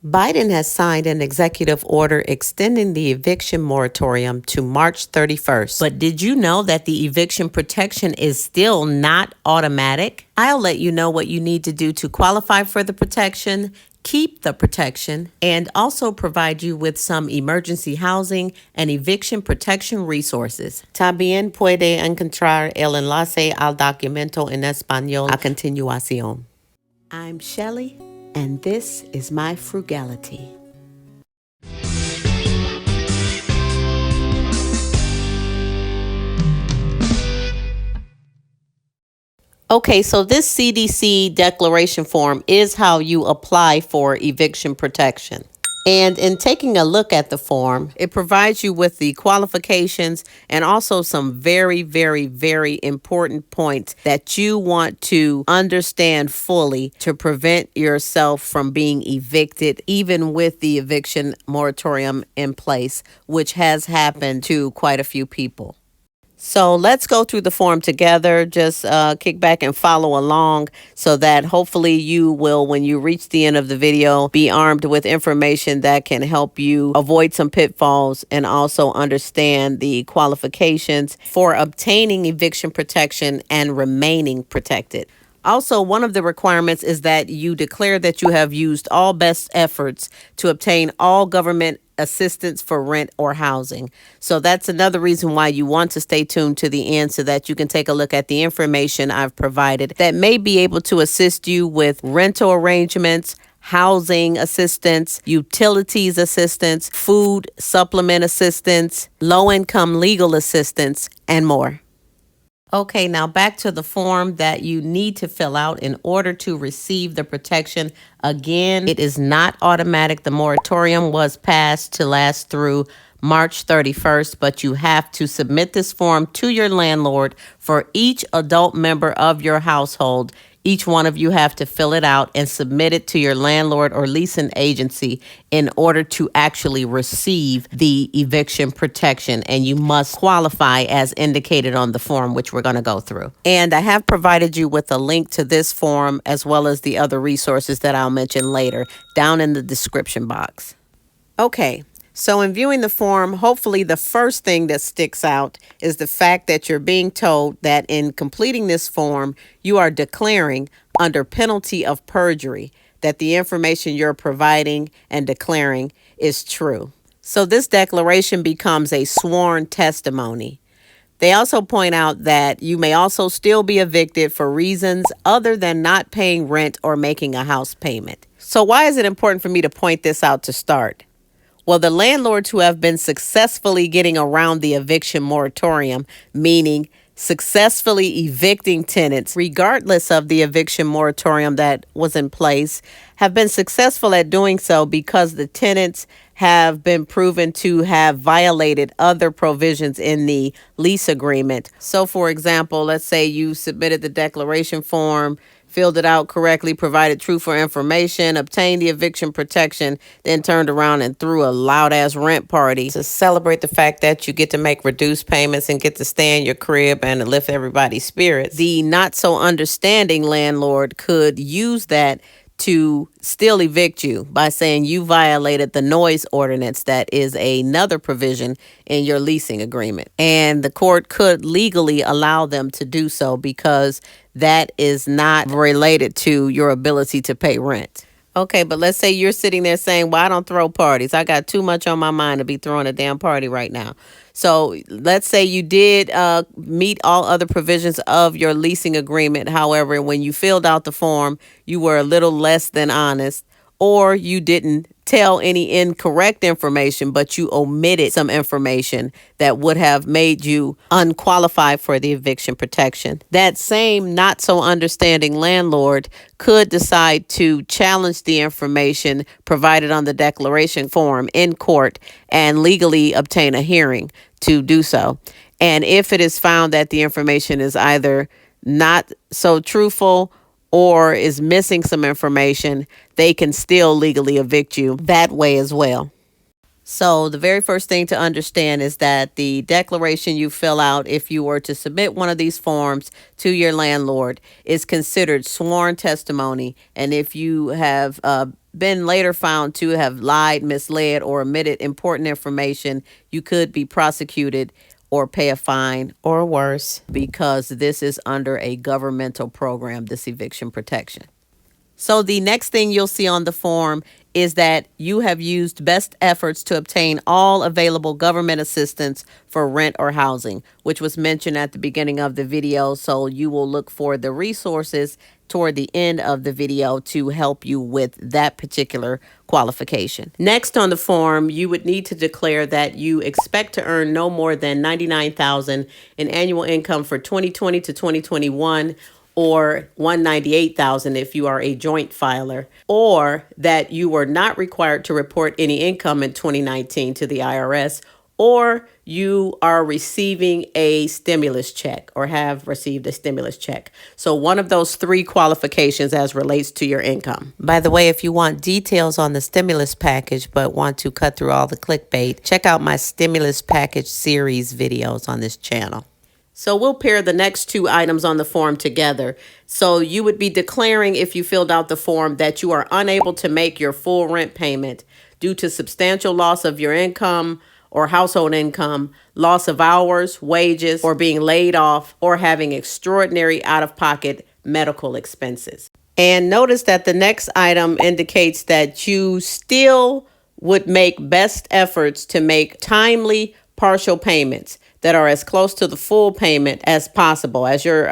Biden has signed an executive order extending the eviction moratorium to March 31st. But did you know that the eviction protection is still not automatic? I'll let you know what you need to do to qualify for the protection, keep the protection, and also provide you with some emergency housing and eviction protection resources. También puede encontrar el enlace al documento en español a continuación. I'm Shelley, and this is my frugality. Okay, so this CDC declaration form is how you apply for eviction protection. And in taking a look at the form, it provides you with the qualifications and also some very, very, very important points that you want to understand fully to prevent yourself from being evicted, even with the eviction moratorium in place, which has happened to quite a few people. So let's go through the form together. Just kick back and follow along so that hopefully you will, when you reach the end of the video, be armed with information that can help you avoid some pitfalls and also understand the qualifications for obtaining eviction protection and remaining protected. Also, one of the requirements is that you declare that you have used all best efforts to obtain all government assistance for rent or housing. So that's another reason why you want to stay tuned to the end so that you can take a look at the information I've provided that may be able to assist you with rental arrangements, housing assistance, utilities assistance, food supplement assistance, low-income legal assistance, and more. Okay, now back to the form that you need to fill out in order to receive the protection. Again, it is not automatic. The moratorium was passed to last through March 31st, but you have to submit this form to your landlord for each adult member of your household. Each one of you have to fill it out and submit it to your landlord or leasing agency in order to actually receive the eviction protection. And you must qualify as indicated on the form, which we're going to go through. And I have provided you with a link to this form as well as the other resources that I'll mention later down in the description box. Okay. So in viewing the form, hopefully the first thing that sticks out is the fact that you're being told that in completing this form, you are declaring under penalty of perjury that the information you're providing and declaring is true. So this declaration becomes a sworn testimony. They also point out that you may also still be evicted for reasons other than not paying rent or making a house payment. So why is it important for me to point this out to start? Well, the landlords who have been successfully getting around the eviction moratorium, meaning successfully evicting tenants, regardless of the eviction moratorium that was in place, have been successful at doing so because the tenants have been proven to have violated other provisions in the lease agreement. So, for example, let's say you submitted the declaration form, filled it out correctly, provided truthful information, obtained the eviction protection, then turned around and threw a loud-ass rent party to celebrate the fact that you get to make reduced payments and get to stay in your crib and lift everybody's spirits. The not-so-understanding landlord could use that to still evict you by saying you violated the noise ordinance that is another provision in your leasing agreement. And the court could legally allow them to do so because that is not related to your ability to pay rent. Okay, but let's say you're sitting there saying, well, I don't throw parties. I got too much on my mind to be throwing a damn party right now. So let's say you did meet all other provisions of your leasing agreement. However, when you filled out the form, you were a little less than honest, or you didn't tell any incorrect information, but you omitted some information that would have made you unqualified for the eviction protection. That same not so understanding landlord could decide to challenge the information provided on the declaration form in court and legally obtain a hearing to do so. And if it is found that the information is either not so truthful or is missing some information, they can still legally evict you that way as well. So the very first thing to understand is that the declaration you fill out, if you were to submit one of these forms to your landlord, is considered sworn testimony. And if you have been later found to have lied, misled, or omitted important information, you could be prosecuted or pay a fine or worse, because this is under a governmental program, this eviction protection. So the next thing you'll see on the form is that you have used best efforts to obtain all available government assistance for rent or housing, which was mentioned at the beginning of the video. So you will look for the resources toward the end of the video to help you with that particular qualification. Next on the form, you would need to declare that you expect to earn no more than $99,000 in annual income for 2020 to 2021, or $198,000 if you are a joint filer, or that you were not required to report any income in 2019 to the IRS, or you are receiving a stimulus check or have received a stimulus check. So one of those three qualifications as relates to your income. By the way, if you want details on the stimulus package but want to cut through all the clickbait, check out my stimulus package series videos on this channel. So we'll pair the next two items on the form together. So you would be declaring, if you filled out the form, that you are unable to make your full rent payment due to substantial loss of your income or household income, loss of hours, wages, or being laid off, or having extraordinary out-of-pocket medical expenses. And notice that the next item indicates that you still would make best efforts to make timely partial payments that are as close to the full payment as possible, as your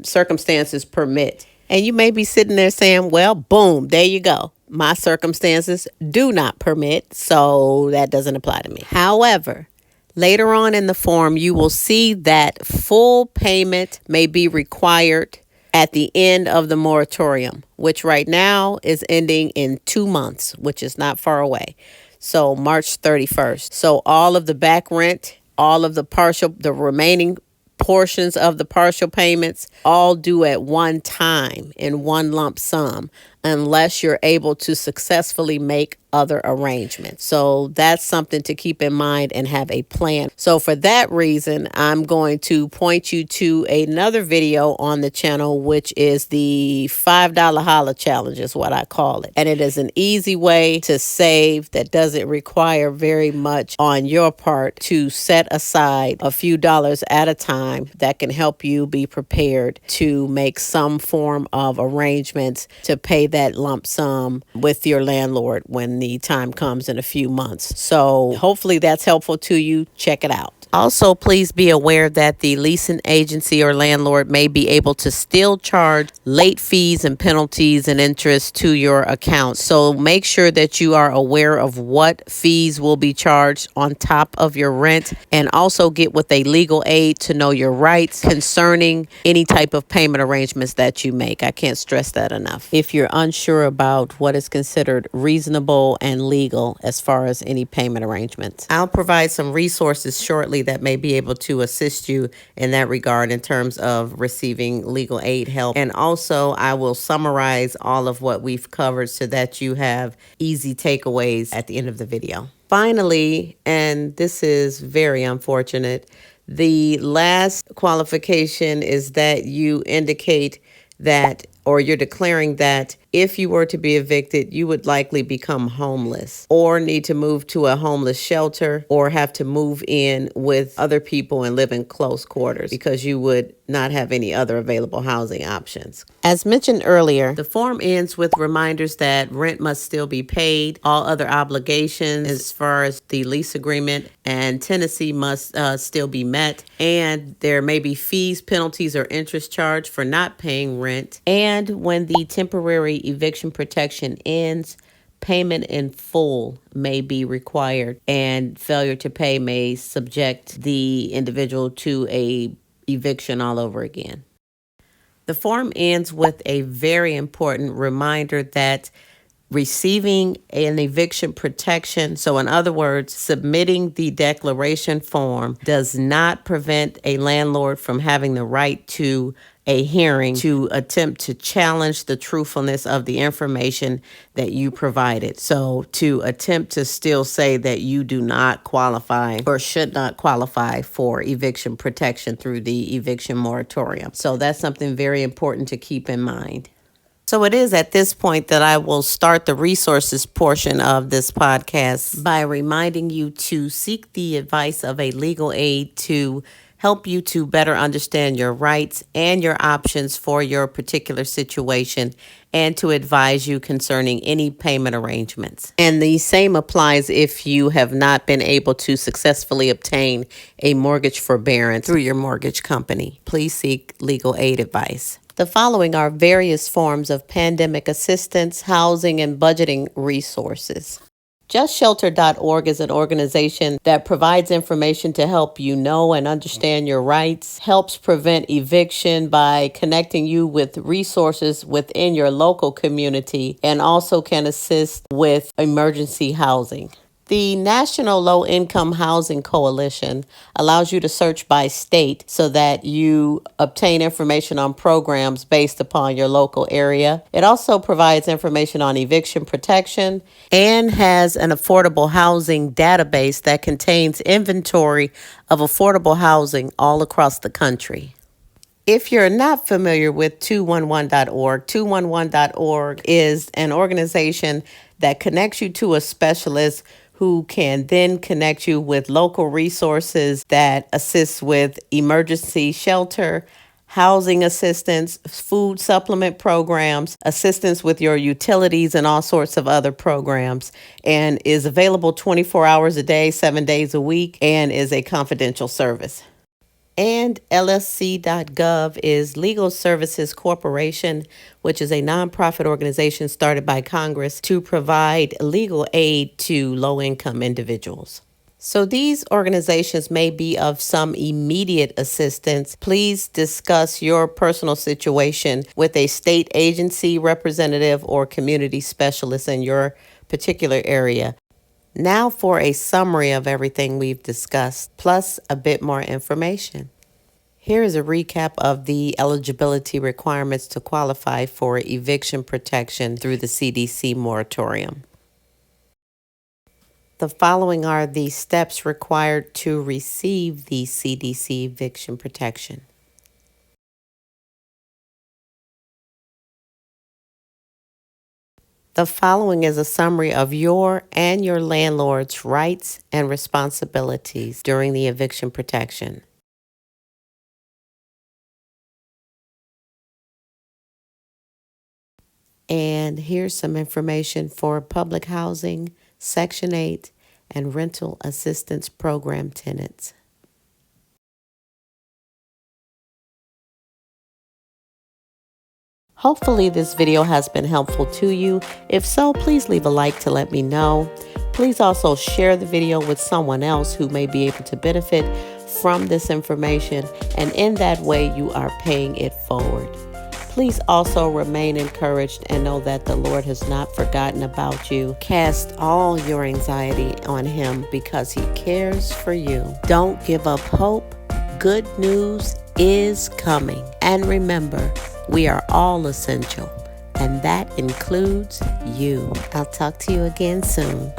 circumstances permit. And you may be sitting there saying, well, boom, there you go. My circumstances do not permit, so that doesn't apply to me. However, later on in the form, you will see that full payment may be required at the end of the moratorium, which right now is ending in 2 months, which is not far away. So March 31st. So all of the back rent, all of the remaining portions of the partial payments, all due at one time in one lump sum, unless you're able to successfully make other arrangements. So that's something to keep in mind and have a plan. So for that reason, I'm going to point you to another video on the channel, which is the $5 holla challenge is what I call it. And it is an easy way to save that doesn't require very much on your part to set aside a few dollars at a time that can help you be prepared to make some form of arrangements to pay that lump sum with your landlord when the time comes in a few months. So hopefully that's helpful to you. Check it out. Also, please be aware that the leasing agency or landlord may be able to still charge late fees and penalties and interest to your account. So make sure that you are aware of what fees will be charged on top of your rent, and also get with a legal aid to know your rights concerning any type of payment arrangements that you make. I can't stress that enough. If you're unsure about what is considered reasonable and legal as far as any payment arrangements, I'll provide some resources shortly that may be able to assist you in that regard in terms of receiving legal aid help. And also, I will summarize all of what we've covered so that you have easy takeaways at the end of the video. Finally, and this is very unfortunate, the last qualification is that you indicate that, or you're declaring that if you were to be evicted, you would likely become homeless or need to move to a homeless shelter or have to move in with other people and live in close quarters because you would not have any other available housing options. As mentioned earlier, the form ends with reminders that rent must still be paid, all other obligations as far as the lease agreement and tenancy must still be met, and there may be fees, penalties, or interest charged for not paying rent. And when the temporary eviction protection ends, payment in full may be required, and failure to pay may subject the individual to a eviction all over again. The form ends with a very important reminder that receiving an eviction protection, so in other words, submitting the declaration form, does not prevent a landlord from having the right to a hearing to attempt to challenge the truthfulness of the information that you provided. So to attempt to still say that you do not qualify or should not qualify for eviction protection through the eviction moratorium. So that's something very important to keep in mind. So it is at this point that I will start the resources portion of this podcast by reminding you to seek the advice of a legal aid to help you to better understand your rights and your options for your particular situation and to advise you concerning any payment arrangements. And the same applies if you have not been able to successfully obtain a mortgage forbearance through your mortgage company. Please seek legal aid advice. The following are various forms of pandemic assistance, housing, and budgeting resources. JustShelter.org is an organization that provides information to help you know and understand your rights, helps prevent eviction by connecting you with resources within your local community, and also can assist with emergency housing. The National Low Income Housing Coalition allows you to search by state so that you obtain information on programs based upon your local area. It also provides information on eviction protection and has an affordable housing database that contains inventory of affordable housing all across the country. If you're not familiar with 211.org, 211.org is an organization that connects you to a specialist who can then connect you with local resources that assist with emergency shelter, housing assistance, food supplement programs, assistance with your utilities, and all sorts of other programs, and is available 24 hours a day, 7 days a week, and is a confidential service. And LSC.gov is Legal Services Corporation, which is a nonprofit organization started by Congress to provide legal aid to low-income individuals. So these organizations may be of some immediate assistance. Please discuss your personal situation with a state agency representative or community specialist in your particular area. Now for a summary of everything we've discussed, plus a bit more information. Here is a recap of the eligibility requirements to qualify for eviction protection through the CDC moratorium. The following are the steps required to receive the CDC eviction protection. The following is a summary of your and your landlord's rights and responsibilities during the eviction protection. And here's some information for public housing, Section 8, and rental assistance program tenants. Hopefully this video has been helpful to you. If so, please leave a like to let me know. Please also share the video with someone else who may be able to benefit from this information, and in that way you are paying it forward. Please also remain encouraged and know that the Lord has not forgotten about you. Cast all your anxiety on Him because He cares for you. Don't give up hope. Good news is coming. And remember, we are all essential, and that includes you. I'll talk to you again soon.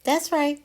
That's right.